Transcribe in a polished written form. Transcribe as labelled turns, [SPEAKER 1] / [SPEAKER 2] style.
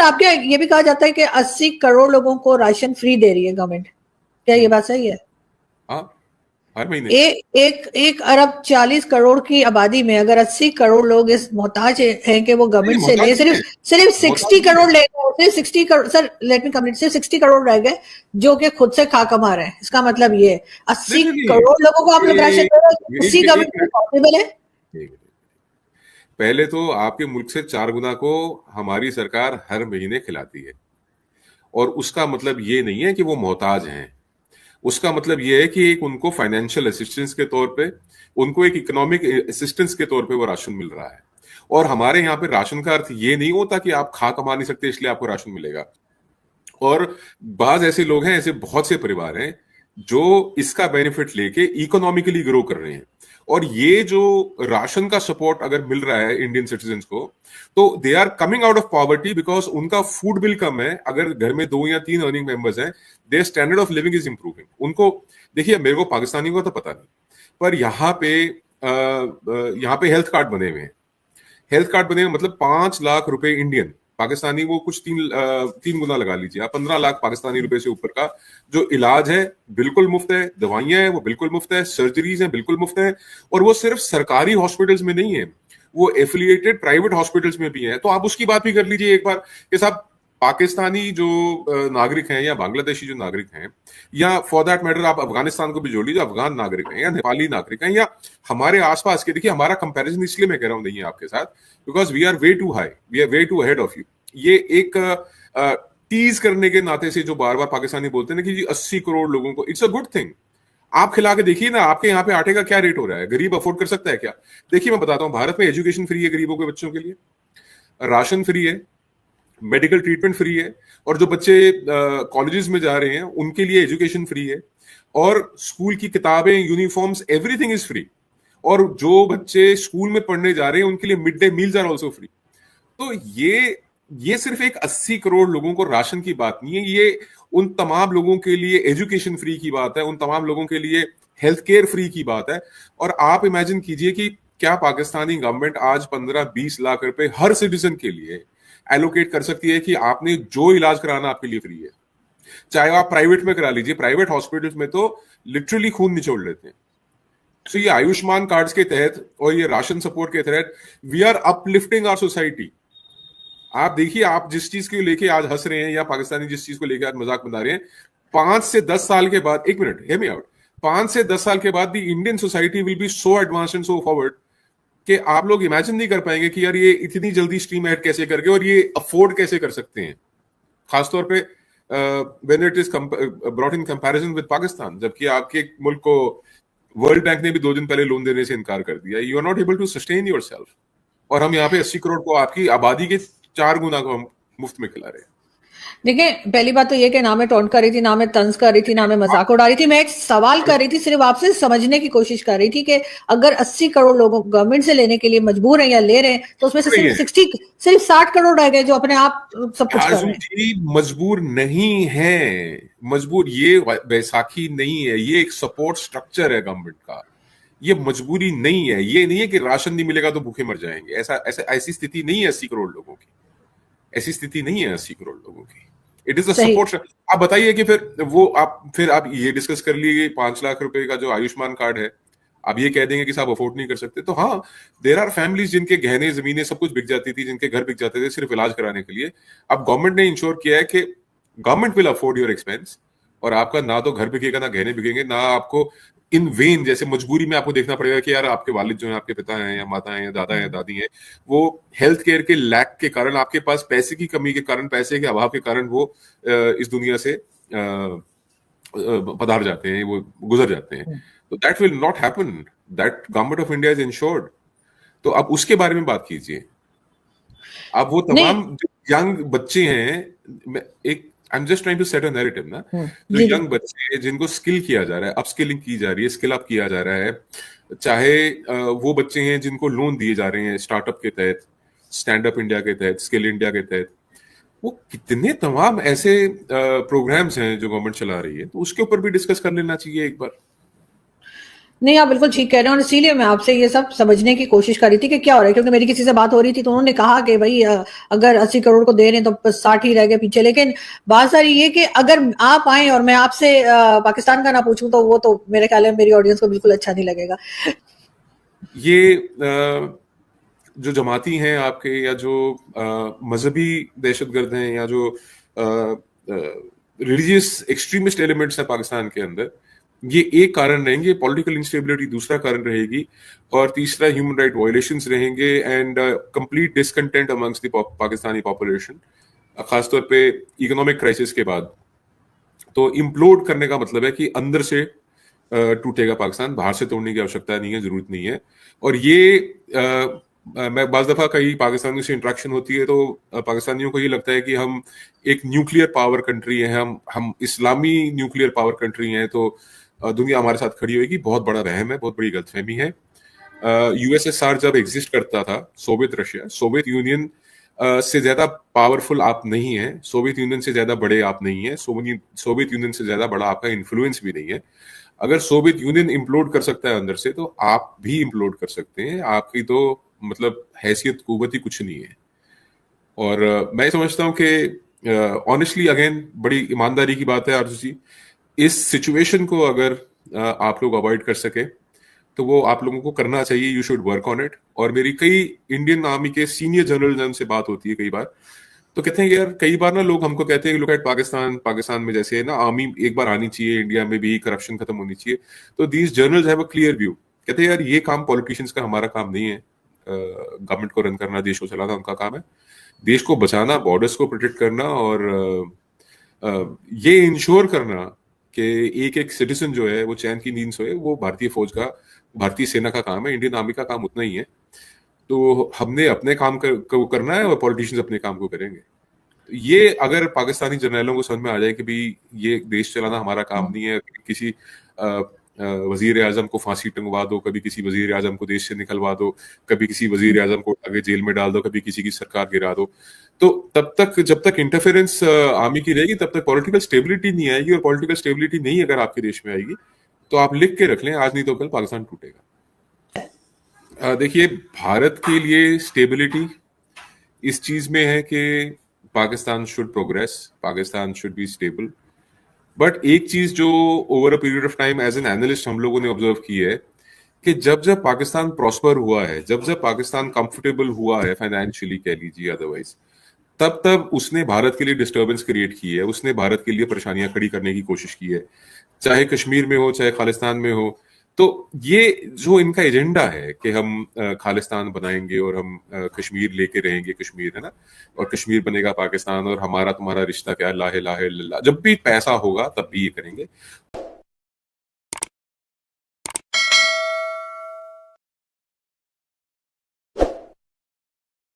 [SPEAKER 1] आपके ये भी कहा जाता है कि 80 करोड़ लोगों को राशन फ्री दे रही है गवर्नमेंट, क्या ये बात सही है?
[SPEAKER 2] हाँ, हर महीने।
[SPEAKER 1] एक अरब 40 करोड़ की आबादी में अगर 80 करोड़ लोग इस मोहताज हैं कि वो गवर्नमेंट से ले, सिर्फ 60 करोड़ ले गए, सिर्फ 60 crore, sir let me complete, सिर्फ 60 करोड़ रह गए जो कि खुद से खा कमा रहे हैं। इसका मतलब ये 80 करोड़ लोगों को आप लोग राशन दे रहे हैं, उसी गवर्नमेंट में पॉसिबल है?
[SPEAKER 2] पहले तो आपके मुल्क से 4 गुना को हमारी सरकार हर महीने खिलाती है, और उसका मतलब ये नहीं है कि वो मोहताज हैं। उसका मतलब ये है कि एक उनको फाइनेंशियल असिस्टेंस के तौर पे, उनको एक इकोनॉमिक असिस्टेंस के तौर पे वो राशन मिल रहा है। और हमारे यहाँ पे राशन का अर्थ ये नहीं होता कि आप खा कमा नहीं सकते इसलिए आपको राशन मिलेगा। और बाज ऐसे लोग हैं, ऐसे बहुत से परिवार हैं जो इसका बेनिफिट लेके इकोनॉमिकली ग्रो कर रहे हैं। और ये जो राशन का सपोर्ट अगर मिल रहा है इंडियन सिटीजन्स को, तो they are coming out of poverty because उनका फूड बिल कम है। अगर घर में 2 या 3 अर्निंग मेंबर्स हैं, their standard of living is improving. उनको देखिए, मेरे को पाकिस्तानी को तो पता नहीं, पर यहाँ पे हेल्थ कार्ड बने हुए हैं। हेल्थ कार्ड बने हुए मतलब 5 लाख रुपए इंडियन, पाकिस्तानी वो कुछ 3 गुना लगा लीजिए आप, 15 लाख पाकिस्तानी रुपए से ऊपर का जो इलाज है बिल्कुल मुफ्त है, दवाइयां हैं वो बिल्कुल मुफ्त है, सर्जरीज हैं बिल्कुल मुफ्त है। और वो सिर्फ सरकारी हॉस्पिटल्स में नहीं है, वो एफिलिएटेड प्राइवेट हॉस्पिटल्स में भी है। तो आप उसकी बात भी कर लीजिए एक बार कि साहब, पाकिस्तानी जो नागरिक हैं या बांग्लादेशी जो नागरिक हैं, या फॉर दैट मैटर आप अफगानिस्तान को भी जोड़ लीजिए, अफगान नागरिक हैं या नेपाली नागरिक हैं या हमारे आसपास के, देखिए हमारा कंपैरिजन इसलिए मैं कह रहा हूं नहीं है आपके साथ, because we are way too high, we are way too ahead of you. ये एक टीज करने के नाते से जो बार बार पाकिस्तानी बोलते हैं ना कि जी 80 करोड़ लोगों को, इट्स अ गुड थिंग। आप खिला के देखिए ना, आपके यहाँ पे आटे का क्या रेट हो रहा है, गरीब अफोर्ड कर सकता है क्या? देखिए मैं बताता हूँ, भारत में एजुकेशन फ्री है गरीबों के बच्चों के लिए, राशन फ्री है, मेडिकल ट्रीटमेंट फ्री है, और जो बच्चे कॉलेजेस में जा रहे हैं उनके लिए एजुकेशन फ्री है, और स्कूल की किताबें, यूनिफॉर्म्स, एवरीथिंग इज फ्री। और जो बच्चे स्कूल में पढ़ने जा रहे हैं उनके लिए mid day meals are also free. तो ये सिर्फ एक 80 करोड़ लोगों को राशन की बात नहीं है, ये उन तमाम लोगों के लिए एजुकेशन फ्री की बात है, उन तमाम लोगों के लिए हेल्थ केयर फ्री की बात है। और आप इमेजिन कीजिए कि क्या पाकिस्तानी गवर्नमेंट आज 15-20 लाख रुपए हर सिटीजन के लिए एलोकेट कर सकती है कि आपने जो इलाज कराना आपके लिए फ्री है, चाहे आप प्राइवेट में करा लीजिए। प्राइवेट हॉस्पिटल्स में तो लिटरली खून निचोड़ लेते हैं। तो ये आयुष्मान कार्ड्स के तहत और ये राशन सपोर्ट के तहत we are uplifting our society. आप देखिए, आप जिस चीज को लेके आज हंस रहे हैं या पाकिस्तानी जिस चीज को लेके आज मजाक बना रहे हैं, 5 से 10 साल के बाद, एक मिनट हेयर मी आउट, 5 से 10 साल के बाद the Indian society will be so advance and so forward कि आप लोग इमेजिन नहीं कर पाएंगे कि यार ये इतनी जल्दी स्ट्रीम ऐड कैसे करके और ये अफोर्ड कैसे कर सकते हैं, खासतौर पे when it is brought in comparison with Pakistan. जबकि आपके मुल्क को वर्ल्ड बैंक ने भी 2 दिन पहले लोन देने से इनकार कर दिया। You are not able to sustain yourself, और हम यहाँ पे 80 करोड़ को आपकी आबादी के 4 गुना को हम मुफ्त में खिला रहे हैं।
[SPEAKER 1] देखिए, पहली बात तो ये कि ना मैं टॉन्ट कर रही थी, ना मैं तंज कर रही थी, ना मैं मजाक उड़ा रही थी। मैं एक सवाल कर रही थी, सिर्फ आपसे समझने की कोशिश कर रही थी कि अगर 80 करोड़ लोगों को गवर्नमेंट से लेने के लिए मजबूर हैं या ले रहे हैं, तो उसमें से सिर्फ 60 करोड़ रह गए जो अपने आप सब कुछ कर रहे हैं।
[SPEAKER 2] मजबूर नहीं है, मजबूर ये बैसाखी नहीं है, ये एक सपोर्ट स्ट्रक्चर है गवर्नमेंट का। ये मजबूरी नहीं है, ये नहीं है कि राशन नहीं मिलेगा तो भूखे मर जाएंगे। ऐसी स्थिति नहीं है 80 करोड़ लोगों की, ऐसी स्थिति नहीं है 80 करोड़ लोगों की। It is a support. आप बताइए कि फिर आप ये डिस्कस कर लिए 5 लाख रुपए का जो आयुष्मान कार्ड है, आप ये कह देंगे कि साहब अफोर्ड नहीं कर सकते। तो हाँ, देयर आर फैमिलीज जिनके गहने जमीनें सब कुछ बिक जाती थी, जिनके घर बिक जाते थे सिर्फ इलाज कराने के लिए। अब गवर्नमेंट ने इंश्योर किया है कि government will afford your expense, और आपका ना तो घर बिकेगा, ना गहने बिकेंगे, ना आपको इन वेन जैसे मजबूरी में आपको देखना पड़ेगा कि यार आपके वालिद जो है, आपके पिता हैं या माता हैं या दादा हैं, दादी हैं, वो हेल्थ केयर के लैक के कारण, आपके पास पैसे की कमी के कारण, पैसे के अभाव के कारण वो इस दुनिया से पधार जाते हैं, वो गुजर जाते हैं। तो that will not happen, that government of India is insured. तो अब उसके बारे में बात कीजिए। अब वो तमाम यंग बच्चे हैं, I am just trying to set a narrative ना, जो यंग बच्चे जिनको स्किल किया जा रहा है, अपस्किलिंग की जा रही है, स्किल अप किया जा रहा है, चाहे वो बच्चे हैं जिनको लोन दिए जा रहे हैं स्टार्टअप के तहत, स्टैंड अप इंडिया के तहत, स्किल इंडिया के तहत, वो कितने तमाम ऐसे प्रोग्राम्स हैं जो गवर्नमेंट चला रही है। तो उसके ऊपर भी डिस्कस कर लेना चाहिए एक बार।
[SPEAKER 1] नहीं, आप बिल्कुल ठीक कह रहे हैं और इसीलिए मैं आपसे ये सब समझने की कोशिश कर रही थी कि क्या हो रहा है, क्योंकि मेरी किसी से बात हो रही थी तो उन्होंने कहा कि भाई अगर 80 करोड़ को दे रहे हैं तो बस 60 ही रह गए पीछे। लेकिन बात सारी ये कि अगर आप आए और मैं आपसे पाकिस्तान का ना पूछूं तो वो तो मेरे ख्याल में मेरी ऑडियंस को बिल्कुल अच्छा नहीं लगेगा।
[SPEAKER 2] ये जो जमाती हैं आपके, या जो मजहबी दहशतगर्द हैं, या जो रिलीजियस एक्सट्रीमिस्ट एलिमेंट्स हैं पाकिस्तान के अंदर, ये एक कारण रहेंगे। पॉलिटिकल इंस्टेबिलिटी दूसरा कारण रहेगी, और तीसरा ह्यूमन राइट वायलेशंस रहेंगे, and complete discontent amongst the Pakistani population, खासतौर पे इकोनॉमिक क्राइसिस के बाद। तो इम्प्लोड करने का मतलब है कि अंदर से टूटेगा पाकिस्तान, बाहर से तोड़ने की आवश्यकता नहीं है, जरूरत नहीं है। और ये मैं बाज दफा कई पाकिस्तानियों से इंटरेक्शन होती है तो पाकिस्तानियों को ये लगता है कि हम एक न्यूक्लियर पावर कंट्री है, हम इस्लामी न्यूक्लियर पावर कंट्री हैं, तो दुनिया हमारे साथ खड़ी होगी। बहुत बड़ा वहम है, बहुत बड़ी गलतफहमी है। यूएसएसआर जब एग्जिस्ट करता था, सोवियत रशिया, सोवियत यूनियन से ज्यादा पावरफुल आप नहीं है, सोवियत यूनियन से ज्यादा बड़े आप नहीं है, सोवियत यूनियन से ज्यादा बड़ा आपका इन्फ्लुएंस भी नहीं है। अगर सोवियत यूनियन इम्प्लोड कर सकता है अंदर से, तो आप भी इम्प्लोड कर सकते हैं। आपकी तो मतलब हैसियत कुव्वत ही कुछ नहीं है। और मैं समझता हूं कि ऑनेस्टली अगेन बड़ी ईमानदारी की बात है आरजू जी, इस सिचुएशन को अगर आप लोग अवॉइड कर सके तो वो आप लोगों को करना चाहिए। You should work on it. और मेरी कई इंडियन आर्मी के सीनियर जनरल से बात होती है कई बार, तो कहते हैं यार, कई बार ना लोग हमको कहते हैं कि लुक एट पाकिस्तान में जैसे है ना, आर्मी एक बार आनी चाहिए, इंडिया में भी करप्शन खत्म होनी चाहिए। तो these journals have a clear view. कहते हैं यार, ये काम पॉलिटिशियंस का, हमारा काम नहीं है। गवर्नमेंट को रन करना, देश को चलाना उनका काम है। देश को बचाना, बॉर्डर्स को प्रोटेक्ट करना, और ये इंश्योर करना कि एक एक सिटीजन जो है वो चैन की नींद सोए, वो भारतीय फौज का, भारतीय सेना का काम है। इंडियन आर्मी का काम उतना ही है। तो हमने अपने काम को करना है, और पॉलिटिशियंस अपने काम को करेंगे। ये अगर पाकिस्तानी जर्नलों को समझ में आ जाए कि भाई ये देश चलाना हमारा काम नहीं है, किसी वजीर आजम को फांसी टंगवा दो, कभी किसी वजीर आजम को देश से निकलवा दो, कभी किसी वजीर आजम को आगे जेल में डाल दो, कभी किसी की सरकार गिरा दो, तो तब तक, जब तक इंटरफेरेंस आर्मी की रहेगी, तब तक पॉलिटिकल स्टेबिलिटी नहीं आएगी। और पॉलिटिकल स्टेबिलिटी नहीं अगर आपके देश में आएगी, तो आप लिख के रख लें, आज नहीं तो कल पाकिस्तान टूटेगा। देखिए, भारत के लिए स्टेबिलिटी इस चीज में है कि Pakistan should progress, Pakistan should be stable. But एक चीज जो over a period of time as an analyst हम लोगों ने ऑब्जर्व की है, कि जब जब पाकिस्तान प्रॉस्पर हुआ है, जब जब पाकिस्तान कंफर्टेबल हुआ है फाइनेंशियली कह लीजिए, अदरवाइज, तब तब उसने भारत के लिए डिस्टर्बेंस क्रिएट की है, उसने भारत के लिए परेशानियां खड़ी करने की कोशिश की है, चाहे कश्मीर में हो, चाहे खालिस्तान में हो। तो ये जो इनका एजेंडा है कि हम खालिस्तान बनाएंगे और हम कश्मीर लेके रहेंगे, कश्मीर है ना, और कश्मीर बनेगा पाकिस्तान, और हमारा तुम्हारा रिश्ता क्या, ला इलाहा इल्लल्लाह, जब भी पैसा होगा तब भी ये करेंगे।